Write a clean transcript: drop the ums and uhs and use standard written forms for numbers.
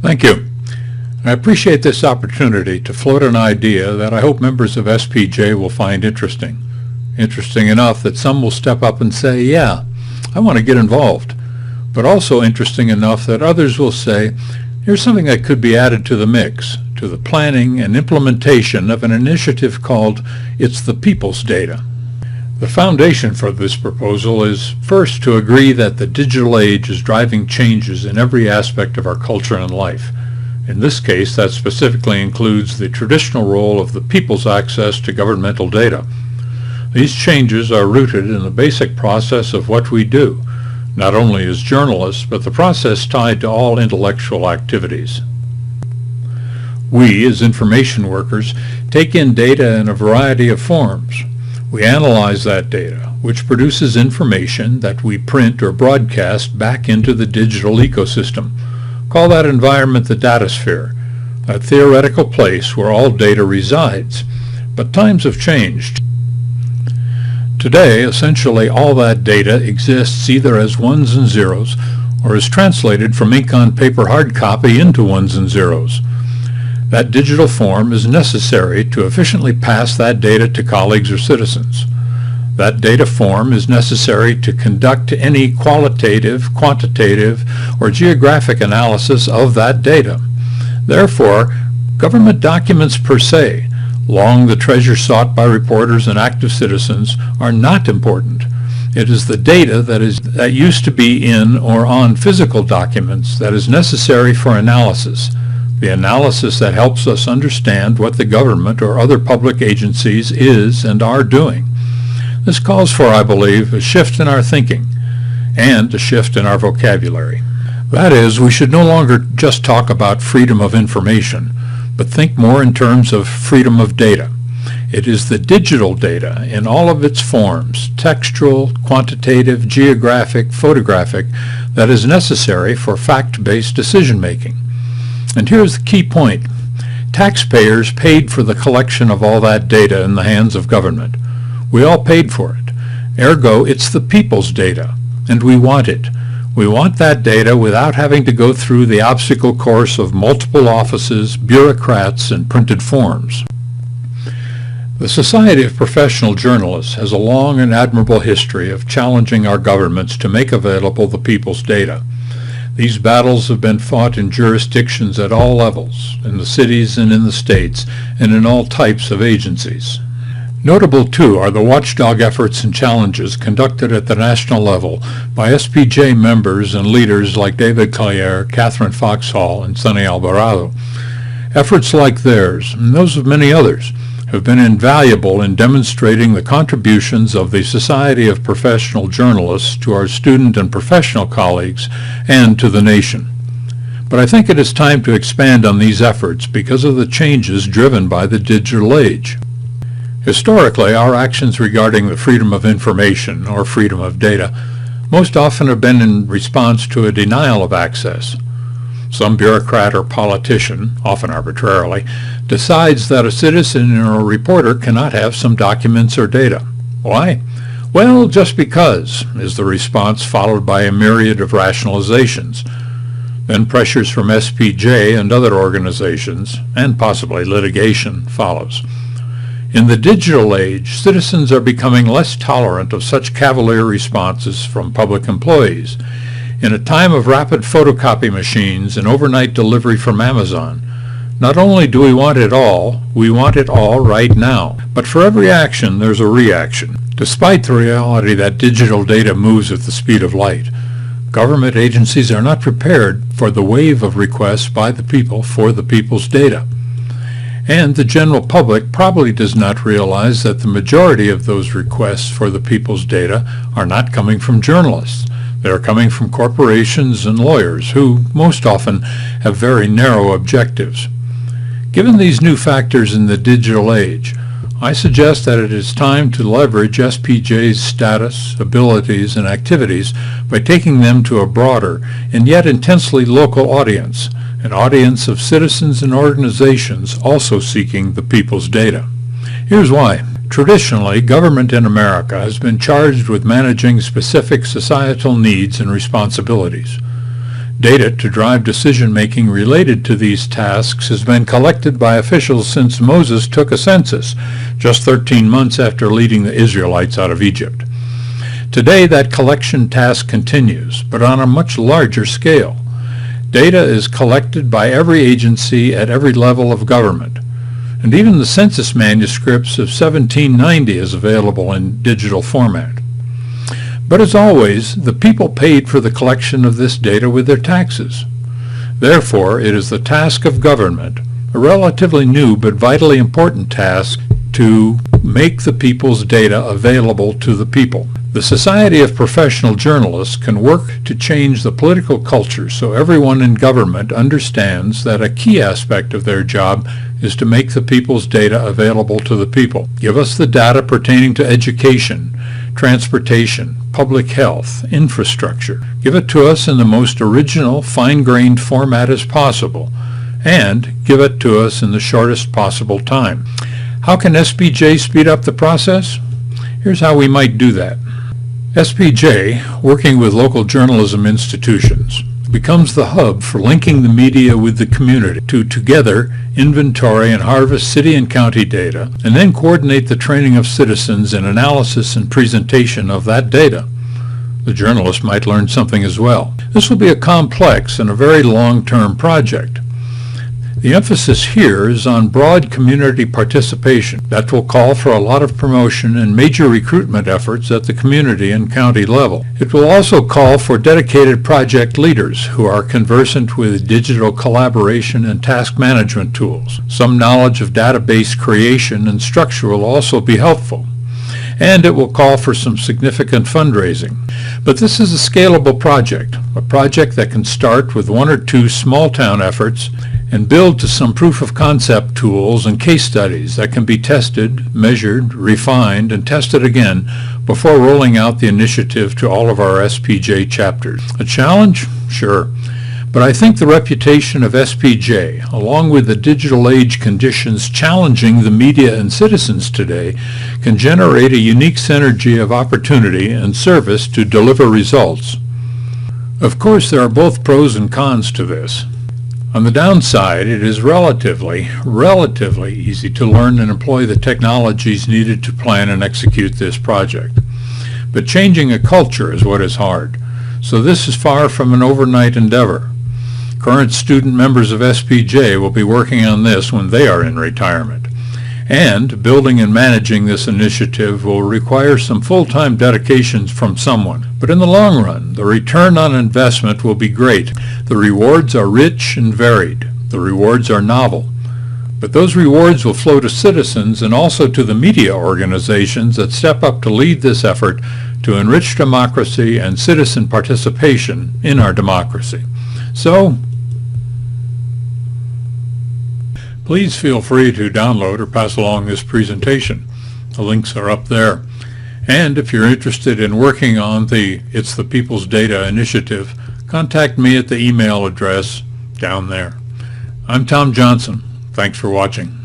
Thank you. I appreciate this opportunity to float an idea that I hope members of SPJ will find interesting. Interesting enough that some will step up and say, yeah, I want to get involved. But also interesting enough that others will say, here's something that could be added to the mix, to the planning and implementation of an initiative called It's the People's Data. The foundation for this proposal is, first, to agree that the digital age is driving changes in every aspect of our culture and life. In this case, that specifically includes the traditional role of the people's access to governmental data. These changes are rooted in the basic process of what we do, not only as journalists, but the process tied to all intellectual activities. We, as information workers, take in data in a variety of forms. We analyze that data, which produces information that we print or broadcast back into the digital ecosystem. Call that environment the datasphere, a theoretical place where all data resides. But times have changed. Today, essentially all that data exists either as ones and zeros or is translated from ink on paper hard copy into ones and zeros. That digital form is necessary to efficiently pass that data to colleagues or citizens. That data form is necessary to conduct any qualitative, quantitative, or geographic analysis of that data. Therefore, government documents per se, long the treasure sought by reporters and active citizens, are not important. It is the data that used to be in or on physical documents that is necessary for analysis, the analysis that helps us understand what the government or other public agencies is and are doing. This calls for, I believe, a shift in our thinking and a shift in our vocabulary. That is, we should no longer just talk about freedom of information, but think more in terms of freedom of data. It is the digital data in all of its forms, textual, quantitative, geographic, photographic, that is necessary for fact-based decision-making. And here's the key point. Taxpayers paid for the collection of all that data in the hands of government. We all paid for it. Ergo, it's the people's data, and we want it. We want that data without having to go through the obstacle course of multiple offices, bureaucrats, and printed forms. The Society of Professional Journalists has a long and admirable history of challenging our governments to make available the people's data. These battles have been fought in jurisdictions at all levels, in the cities and in the states, and in all types of agencies. Notable, too, are the watchdog efforts and challenges conducted at the national level by SPJ members and leaders like David Collier, Catherine Foxhall, and Sonny Alvarado. Efforts like theirs, and those of many others, have been invaluable in demonstrating the contributions of the Society of Professional Journalists to our student and professional colleagues and to the nation. But I think it is time to expand on these efforts because of the changes driven by the digital age. Historically, our actions regarding the freedom of information, or freedom of data, most often have been in response to a denial of access. Some bureaucrat or politician, often arbitrarily, decides that a citizen or a reporter cannot have some documents or data. Why? Well, just because, is the response, followed by a myriad of rationalizations. Then pressures from SPJ and other organizations, and possibly litigation, follows. In the digital age, citizens are becoming less tolerant of such cavalier responses from public employees. In a time of rapid photocopy machines and overnight delivery from Amazon, not only do we want it all right now. But for every action, there's a reaction. Despite the reality that digital data moves at the speed of light, government agencies are not prepared for the wave of requests by the people for the people's data. And the general public probably does not realize that the majority of those requests for the people's data are not coming from journalists. They are coming from corporations and lawyers who, most often, have very narrow objectives. Given these new factors in the digital age, I suggest that it is time to leverage SPJ's status, abilities, and activities by taking them to a broader and yet intensely local audience, an audience of citizens and organizations also seeking the people's data. Here's why. Traditionally, government in America has been charged with managing specific societal needs and responsibilities. Data to drive decision-making related to these tasks has been collected by officials since Moses took a census, just 13 months after leading the Israelites out of Egypt. Today, that collection task continues, but on a much larger scale. Data is collected by every agency at every level of government, and even the census manuscripts of 1790 is available in digital format. But as always, the people paid for the collection of this data with their taxes. Therefore, it is the task of government, a relatively new but vitally important task, to make the people's data available to the people. The Society of Professional Journalists can work to change the political culture so everyone in government understands that a key aspect of their job is to make the people's data available to the people. Give us the data pertaining to education, transportation, public health, infrastructure. Give it to us in the most original, fine-grained format as possible, and give it to us in the shortest possible time. How can SPJ speed up the process? Here's how we might do that. SPJ, working with local journalism institutions, becomes the hub for linking the media with the community to together inventory and harvest city and county data, and then coordinate the training of citizens in analysis and presentation of that data. The journalist might learn something as well. This will be a complex and a very long-term project. The emphasis here is on broad community participation. That will call for a lot of promotion and major recruitment efforts at the community and county level. It will also call for dedicated project leaders who are conversant with digital collaboration and task management tools. Some knowledge of database creation and structure will also be helpful. And it will call for some significant fundraising. But this is a scalable project, a project that can start with one or two small-town efforts and build to some proof-of-concept tools and case studies that can be tested, measured, refined, and tested again before rolling out the initiative to all of our SPJ chapters. A challenge? Sure. But I think the reputation of SPJ, along with the digital age conditions challenging the media and citizens today, can generate a unique synergy of opportunity and service to deliver results. Of course, there are both pros and cons to this. On the downside, it is relatively easy to learn and employ the technologies needed to plan and execute this project. But changing a culture is what is hard. So this is far from an overnight endeavor. Current student members of SPJ will be working on this when they are in retirement. And building and managing this initiative will require some full-time dedications from someone. But in the long run, the return on investment will be great. The rewards are rich and varied. The rewards are novel. But those rewards will flow to citizens and also to the media organizations that step up to lead this effort to enrich democracy and citizen participation in our democracy. So, please feel free to download or pass along this presentation. The links are up there. And if you're interested in working on the It's the People's Data initiative, contact me at the email address down there. I'm Tom Johnson. Thanks for watching.